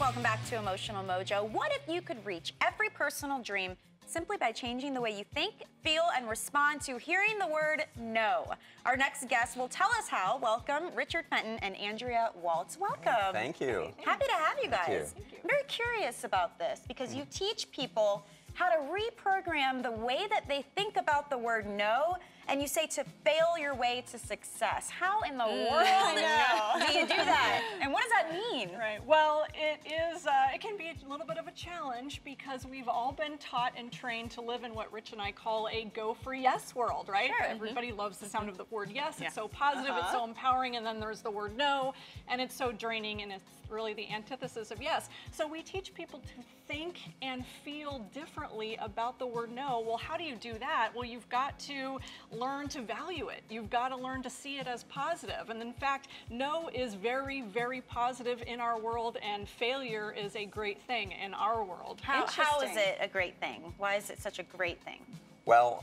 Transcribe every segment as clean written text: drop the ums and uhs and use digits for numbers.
Welcome back to Emotional Mojo. What if you could reach every personal dream simply by changing the way you think, feel, and respond to hearing the word no? Our next guest will tell us how. Welcome, Richard Fenton and Andrea Waltz. Welcome. Thank you. Happy to have you guys. Thank you. I'm very curious about this because you teach people how to reprogram the way that they think about the word no, and you say to fail your way to success. How in the world do you do that? And what does that mean? Right. Well, it can be a little bit of a challenge because we've all been taught and trained to live in what Rich and I call a go for yes world, right? Sure. Everybody loves the sound of the word yes. It's so positive, it's so empowering, and then there's the word no, and it's so draining, and it's really the antithesis of yes. So we teach people to think and feel differently about the word no. Well, how do you do that? Well, you've got to learn to value it. You've got to learn to see it as positive. And in fact, no is very, very positive in our world, and failure is a great thing in our world. How is it a great thing? Why is it such a great thing? Well,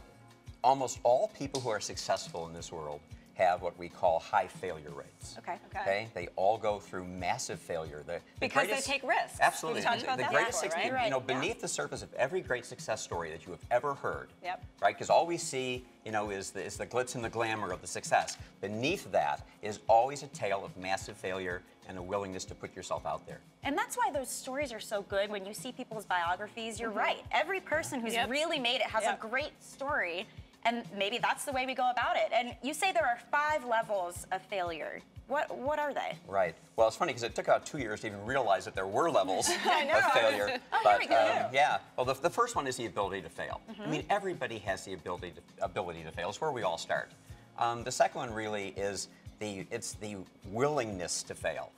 almost all people who are successful in this world have what we call high failure rates. Okay. They all go through massive failure. Because they take risks. Absolutely. We talked about the that greatest before, success, right? you know, beneath the surface of every great success story that you have ever heard, Yep. right? Because all we see, you know, is the glitz and the glamour of the success. Beneath that is always a tale of massive failure and a willingness to put yourself out there. And that's why those stories are so good. When you see people's biographies, you're right. Every person who's really made it has a great story. And maybe that's the way we go about it. And you say there are 5 levels of failure. What are they? Right. Well, it's funny because it took about 2 years to even realize that there were levels of failure. Here we go. Yeah. Well, the first one is the ability to fail. I mean, everybody has the ability to fail. It's where we all start. The second one really is the willingness to fail.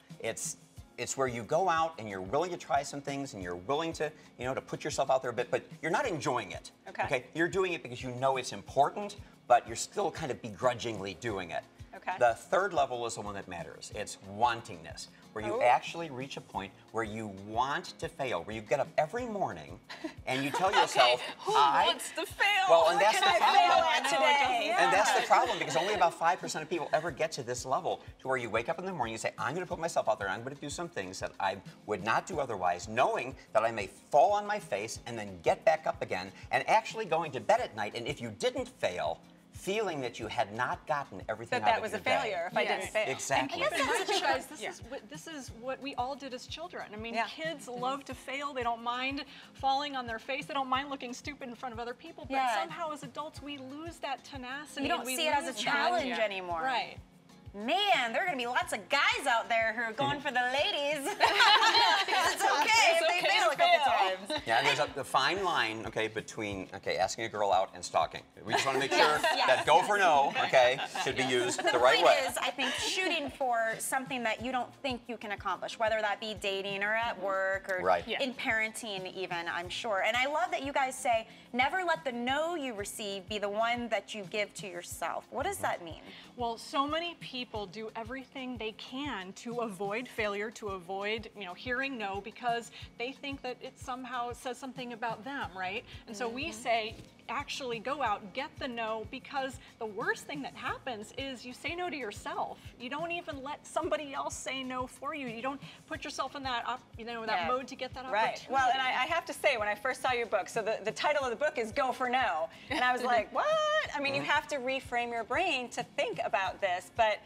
It's where you go out and you're willing to try some things and you're willing to, you know, to put yourself out there a bit, but you're not enjoying it. Okay. You're doing it because you know it's important, but you're still kind of begrudgingly doing it. Okay. The third level is the one that matters. It's wantingness, where you actually reach a point where you want to fail, where you get up every morning and you tell yourself, Who wants to fail? Well, and that's the problem. Today? And that's the problem, because only about 5% of people ever get to this level, to where you wake up in the morning and you say, I'm going to put myself out there, I'm going to do some things that I would not do otherwise, knowing that I may fall on my face and then get back up again, and actually going to bed at night, and if you didn't fail, feeling that you had not gotten everything out That of was your a failure if I didn't fail. Exactly. And keep in mind, you guys, this is what we all did as children. I mean, kids love to fail. They don't mind falling on their face. They don't mind looking stupid in front of other people. But somehow, as adults, we lose that tenacity. You don't see it as a challenge anymore. Right. Man, there are going to be lots of guys out there who are going for the ladies. It's okay if they fail a couple times. Yeah, and there's a fine line, between, asking a girl out and stalking. We just want to make sure that go for no, should be used the right way. The point is, I think, shooting for something that you don't think you can accomplish, whether that be dating or at work or in parenting even, I'm sure. And I love that you guys say, never let the no you receive be the one that you give to yourself. What does that mean? Well, so many people do everything they can to avoid failure, to avoid, hearing no, because they think that it somehow says something about them, right? And so we say, actually go out, get the no, because the worst thing that happens is you say no to yourself. You don't even let somebody else say no for you. You don't put yourself in that, that mode to get that opportunity. Well, and I have to say, when I first saw your book, so the title of the book is Go for No, and I was like, what? I mean, you have to reframe your brain to think about this, but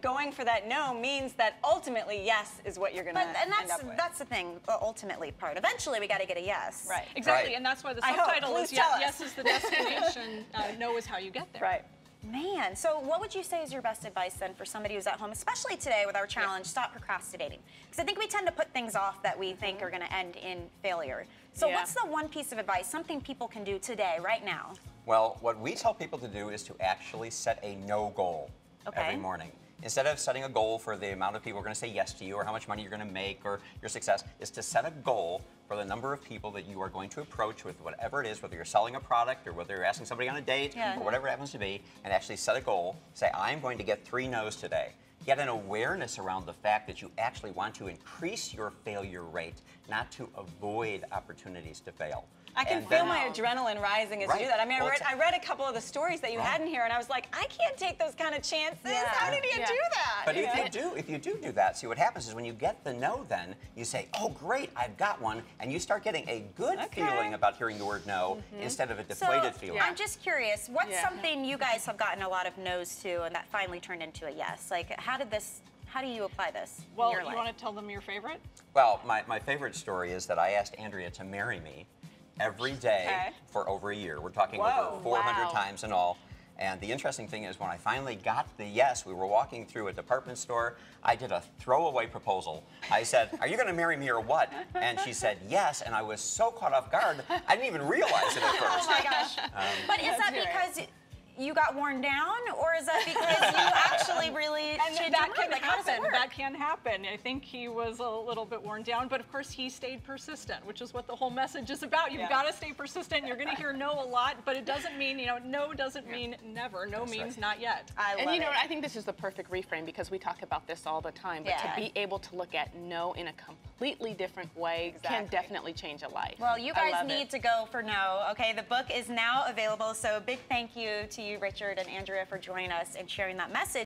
going for that no means that ultimately yes is what you're going to end up with. That's the thing, the ultimately part. Eventually, we got to get a yes. Right. Exactly, and that's why the subtitle is yes is the destination, no is how you get there. Right. Man, so what would you say is your best advice then for somebody who's at home, especially today with our challenge, stop procrastinating? Because I think we tend to put things off that we think are going to end in failure. So what's the one piece of advice, something people can do today, right now? Well, what we tell people to do is to actually set a no goal every morning. Instead of setting a goal for the amount of people who are going to say yes to you or how much money you're going to make or your success, is to set a goal for the number of people that you are going to approach with whatever it is, whether you're selling a product or whether you're asking somebody on a date or whatever it happens to be, and actually set a goal. Say, I'm going to get 3 no's today. Get an awareness around the fact that you actually want to increase your failure rate, not to avoid opportunities to fail. I can feel my adrenaline rising as you do that. I mean, I read a couple of the stories that you had in here, and I was like, I can't take those kind of chances. How did you do that? But if you do that, see what happens is when you get the no, then you say, oh great, I've got one, and you start getting a good feeling about hearing the word no instead of a deflated feeling. I'm just curious, what's something you guys have gotten a lot of no's to and that finally turned into a yes? Like, how do you apply this in your life? You want to tell them your favorite? Well, my favorite story is that I asked Andrea to marry me every day for over a year. We're talking over 400 times in all. And the interesting thing is when I finally got the yes, we were walking through a department store, I did a throwaway proposal. I said, are you going to marry me or what? And she said yes, and I was so caught off guard, I didn't even realize it at first. Oh my gosh. But is that because you got worn down, or is that because you actually really changed that your can mind? Like, how does it happen. work? That can happen. I think he was a little bit worn down, but of course he stayed persistent, which is what the whole message is about. You've got to stay persistent. You're going to hear no a lot, but it doesn't mean, no doesn't mean never. No means not yet. And you know what, I think this is the perfect reframe because we talk about this all the time, but to be able to look at no in a completely different way can definitely change a life. Well, you guys need to go for no. Okay, the book is now available, so big thank you to you, Richard and Andrea, for joining us and sharing that message.